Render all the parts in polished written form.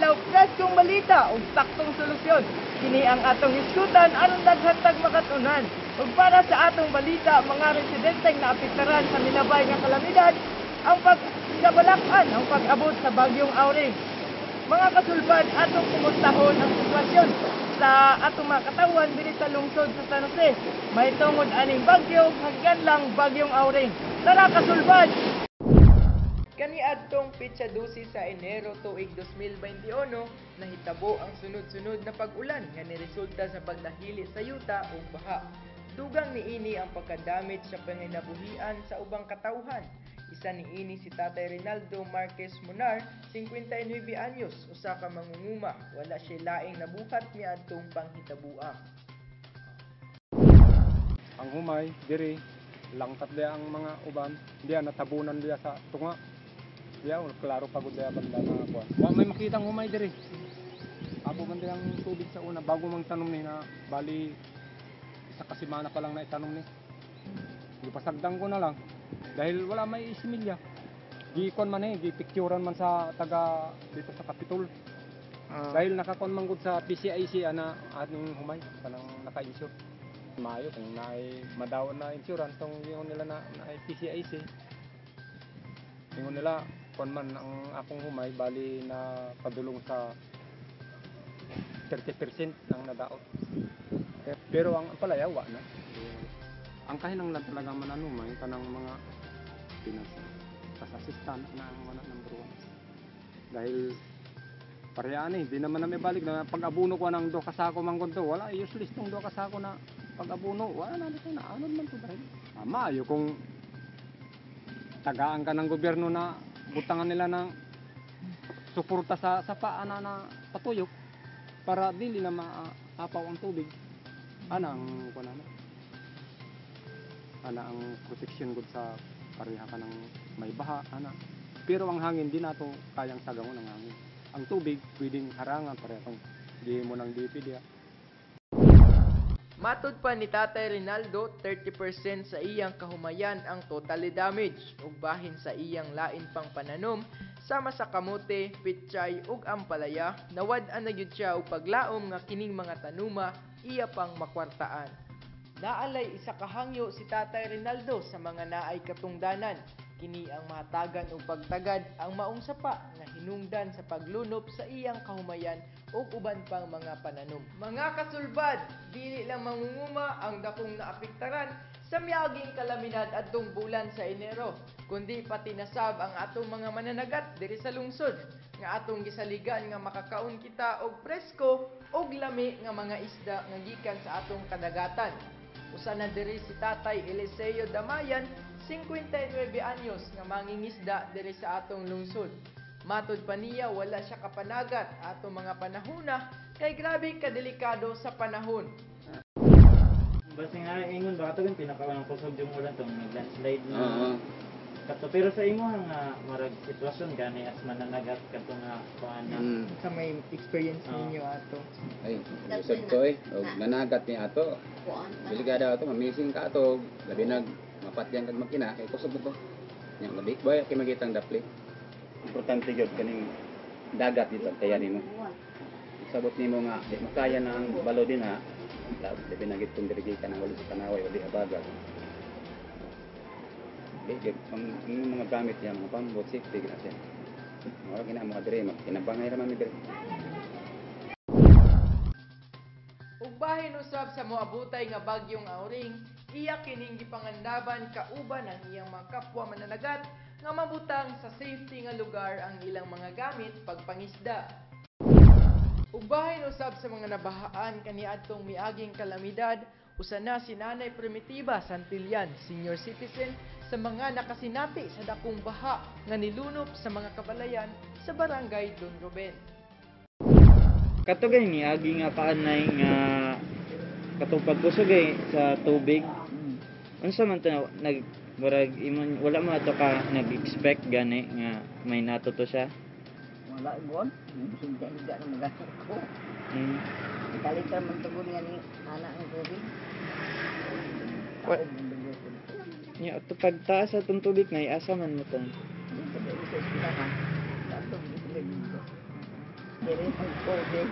adlaw preskong balita ug saktong solusyon. Kini ang atong iskutan aron daghatag makatunan. Ug para sa atong balita, mga residenteng naapektaran sa milabay nga kalamidad ang pagkabalakan ang pag-abot sa bagyong Auring. Mga kasulbad, atong kumustahon ang sitwasyon sa atong mga katawan diri sa lungsod sa San Jose. May tungod aning bagyo hanggang lang bagyong Auring. Tara kasulbad! Kaniadtong petsa 12 sa Enero tuig 2021, nahitabo ang sunod-sunod na pag-ulan nga niresulta sa pagdahili sa yuta ug baha. Dugang niini ang pagkadamit sa panginabuhian sa ubang katawhan. Isa niini si Tatay Rinaldo Marquez Munar, 59 anyos, usa ka mangunguma. Wala siya laing nabuhat niadtong panghitabuang. Ang humay diri langtat dia ang mga uban, dia natabunan dia sa tunga. Dia klaro pagod dia banda na kuan. Wa may makitang humay diri. Abo man dia ang tubig sa una bago mang tanom ni na bali isa ka semana pa lang na itanom ni. Gipasagdang ko na lang dahil wala may isimilya. Gikon man gipicturean man sa taga dito sa Capitol. Dahil nakakon man gud sa PCIC ana ating humay kanang naka-insure. Mayo kung naay madawon na insurance tong ingon nila na PCIC. Ingon nila kon man ang akong humay bali na padulong sa 30% ng nadaot. Pero ang palaya wa na. Ang kahinanglan talagang mananumay kanang mga assistant na ang mga number 1. Dahil parehaan di naman na may balik na pag-abuno ko ng 2 kasako manggon to, wala useless tong 2 kasako na pag-abuno, wala na dito na anon man to dahil. Maayo kung tagaan ka ng gobyerno na butangan nila ng suporta sa paana na patuyok para dili na maapaw ang tubig. Ana ang kunana. Ana ang protection gud sa pareha ka ng may baha ana. Pero ang hangin di nato kayang sagangon ang hangin. Ang tubig pwedeng harangan parehong di mo nang dipid ya. Matud pa ni Tatay Rinaldo, 30% sa iyang kahumayan ang totally damage ug bahin sa iyang lain pang pananom sama sa kamote, pitsay ug ampalaya. Nawad-an na gyud siya og paglaom nga kining mga tanuma iya pang makwartaan. Naalay isa ka hangyo si Tatay Rinaldo sa mga naay katungdanan. Kini ang mahatagan og pagtagad ang maong sapa nga hinungdan sa paglunop sa iyang kahumayan o uban pang mga pananom. Mga kasulbad, dili lang mangunguma ang dakong naapektaran sa miaging kalamidad adtong bulan sa Enero, kundi pati nasab ang atong mga mananagat diri sa lungsod nga atong gisaligan nga makakaon kita og presko og lami nga mga isda nga gikan sa atong kadagatan. Usa na diri si Tatay Eliseo Damayan, 59 anyos nga mangingisda diri sa atong lungsod. Matud pa niya wala siya kapanagat atong mga panahuna kay grabe kadelikado sa panahon. Basta nga ingon ba ito yung pinakawalang kusog yung ulan itong landslide na kato. Pero sa imo nga marag sitwasyon gani as mananagat kato nga kuan na Sa may experience ninyo ato. Ay, usad ko og nanagat ni ato. Delikado ato, mamising ka ato, labi nag mapatyan kag makina kay kusog to. Nya madik boy kay magitang dapli. Importante gyud kaning dagat dito kaya nimo. Sabot nimo nga di makaya na ang balo din ha. Labi na gid kung diri ka nang ulo sa tanaway o di habagat. Okay, ang mga gamit niya, mga pambot, safety, ginasin. Mga gina, mga dire, kinabangay raman mi dire. Ug bahin usab sa moabutay nga bagyong Auring, iya kining gipangandaban kauban ang iyang mga kapwa mananagat nga mabutang sa safety nga lugar ang ilang mga gamit pagpangisda. Ug bahin usab sa mga nabahaan kaniadtong miaging kalamidad, usa na si Nanay Primitiba Santillan, senior citizen, sa mga nakasinati sa dakong baha nga nilunop sa mga kabalayan sa barangay Don Ruben. katugay ni agi nga kaanay nga katong pagkusog sa tubig. Unsa man ta nag murag imong wala mo ato ka nag-expect gani nga may natuto siya? Wala gon, hindi na magalit ko. Kalita man tugon nga ni anak ng tubig. What? Nya ato pagtaas sa tong tubig na asa man mo to. Dito sa eskwelahan. Dato diri ang COVID.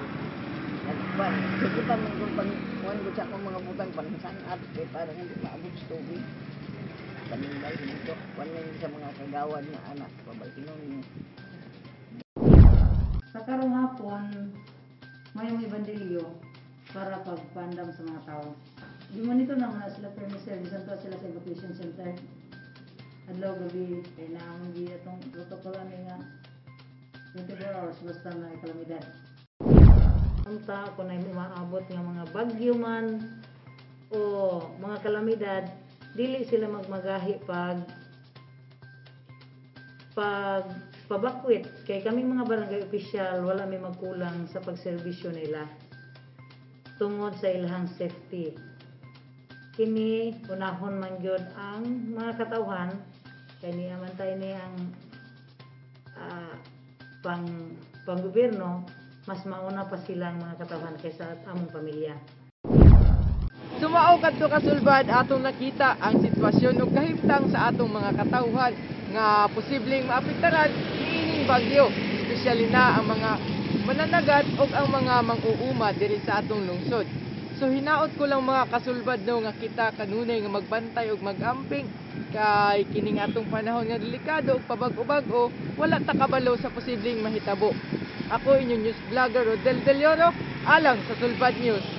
Nagpan, sige pa man kung pang ko sa akong mga butang pansanat kay para hindi maabot sa tubig. Paningay dito, panin sa mga kagawad na anak, pabalkinon niyo. Sa karong hapon, mayong ibandilyo para pagpandam sa mga tao. Di mo nito naman na sila permis service, anto sila sa evacuation center. Adlaw gabi, kaya naamon di itong protocol ani nga 24 hours basta na kalamidad. Unta kung na umaabot nga mga bagyo man o mga kalamidad, dili sila magmagahi pabakwit kay kaming mga barangay official wala may magkulang sa pagserbisyo nila tungod sa ilahang safety. Kini unahon man gyud ang mga katawhan kay niya man tayo ni ang panggobyerno, mas mauna pa silang mga katawhan kaysa among pamilya. Sumao kadto kasulbad atong nakita ang sitwasyon ug kahimtang sa atong mga katawhan nga posibleng maapektaran niining bagyo, espesyali na ang mga mananagat ug ang mga mang-uuma diri sa atong lungsod. So hinaot ko lang mga kasulbad no nga kita kanunay nga magbantay ug magamping kay kining atong panahon nga delikado ug pabag-o wala ta kabalo sa posibleng mahitabo. Ako inyong news vlogger Rodel Del Oro, alang sa Sulbad News.